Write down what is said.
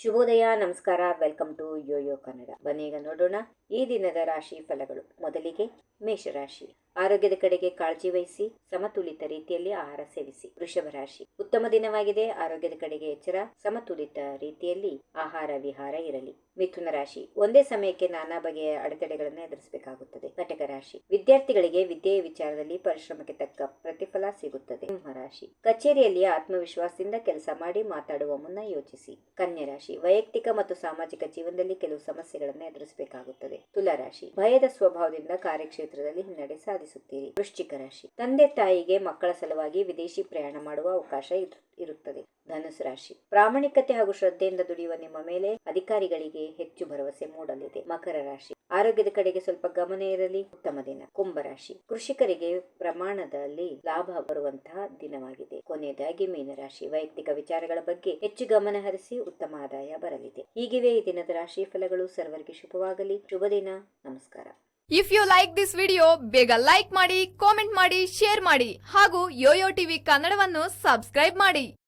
ಶುಭೋದಯ, ನಮಸ್ಕಾರ. Welcome to YoYo Kannada. ಬನ್ನಿ ಈಗ ನೋಡೋಣ ಈ ದಿನದ ರಾಶಿ ಫಲಗಳು. ಮೊದಲಿಗೆ ಮೇಷರಾಶಿ. ಆರೋಗ್ಯದ ಕಡೆಗೆ ಕಾಳಜಿ ವಹಿಸಿ, ಸಮತೋಲಿತ ರೀತಿಯಲ್ಲಿ ಆಹಾರ ಸೇವಿಸಿ. ವೃಷಭ ರಾಶಿ. ಉತ್ತಮ ದಿನವಾಗಿದೆ. ಆರೋಗ್ಯದ ಕಡೆಗೆ ಎಚ್ಚರ, ಸಮತೋಲಿತ ರೀತಿಯಲ್ಲಿ ಆಹಾರ ವಿಹಾರ ಇರಲಿ. ಮಿಥುನ ರಾಶಿ. ಒಂದೇ ಸಮಯಕ್ಕೆ ನಾನಾ ಬಗೆಯ ಅಡೆತಡೆಗಳನ್ನು ಎದುರಿಸಬೇಕಾಗುತ್ತದೆ. ಕಟಕ ರಾಶಿ. ವಿದ್ಯಾರ್ಥಿಗಳಿಗೆ ವಿದ್ಯೆಯ ವಿಚಾರದಲ್ಲಿ ಪರಿಶ್ರಮಕ್ಕೆ ತಕ್ಕ ಪ್ರತಿಫಲ ಸಿಗುತ್ತದೆ. ಸಿಂಹ ರಾಶಿ. ಕಚೇರಿಯಲ್ಲಿ ಆತ್ಮವಿಶ್ವಾಸದಿಂದ ಕೆಲಸ ಮಾಡಿ ಮಾತಾಡುವ ಮುನ್ನ ಯೋಚಿಸಿ. ಕನ್ಯಾ ರಾಶಿ. ವೈಯಕ್ತಿಕ ಮತ್ತು ಸಾಮಾಜಿಕ ಜೀವನದಲ್ಲಿ ಕೆಲವು ಸಮಸ್ಯೆಗಳನ್ನು ಎದುರಿಸಬೇಕಾಗುತ್ತದೆ. ತುಲಾ ರಾಶಿ. ಭಯದ ಸ್ವಭಾವದಿಂದ ಕಾರ್ಯಕ್ಷೇತ್ರದಲ್ಲಿ ಹಿನ್ನಡೆ ಸಾಧಿಸುತ್ತೀರಿ. ವೃಶ್ಚಿಕ ರಾಶಿ. ತಂದೆ ತಾಯಿಗೆ ಮಕ್ಕಳ ಸಲುವಾಗಿ ವಿದೇಶಿ ಪ್ರಯಾಣ ಮಾಡುವ ಅವಕಾಶ ಇರುತ್ತದೆ. ಧನುಸು ರಾಶಿ. ಪ್ರಾಮಾಣಿಕತೆ ಹಾಗೂ ಶ್ರದ್ಧೆಯಿಂದ ದುಡಿಯುವ ನಿಮ್ಮ ಮೇಲೆ ಅಧಿಕಾರಿಗಳಿಗೆ ಹೆಚ್ಚು ಭರವಸೆ ಮೂಡಲಿದೆ. ಮಕರ ರಾಶಿ. ಆರೋಗ್ಯದ ಕಡೆಗೆ ಸ್ವಲ್ಪ ಗಮನ ಇರಲಿ. ಉತ್ತಮ ದಿನ. ಕುಂಭರಾಶಿ. ಕೃಷಿಕರಿಗೆ ಪ್ರಮಾಣದಲ್ಲಿ ಲಾಭ ಬರುವಂತಹ ದಿನವಾಗಿದೆ. ಕೊನೆಯದಾಗಿ ಮೀನರಾಶಿ. ವೈಯಕ್ತಿಕ ವಿಚಾರಗಳ ಬಗ್ಗೆ ಹೆಚ್ಚು ಗಮನ ಹರಿಸಿ, ಉತ್ತಮ ಆದಾಯ ಬರಲಿದೆ. ಹೀಗಿವೆ ಈ ದಿನದ ರಾಶಿ ಫಲಗಳು. ಸರ್ವರಿಗೆ ಶುಭವಾಗಲಿ. ಶುಭ ದಿನ. ನಮಸ್ಕಾರ. If you like this video, ಬೇಗ ಲೈಕ್ ಮಾಡಿ, ಕಾಮೆಂಟ್ ಮಾಡಿ, ಶೇರ್ ಮಾಡಿ ಹಾಗೂ ಯೋಯೋ ಟಿವಿ ಕನ್ನಡವನ್ನು ಸಬ್ಸ್ಕ್ರೈಬ್ ಮಾಡಿ.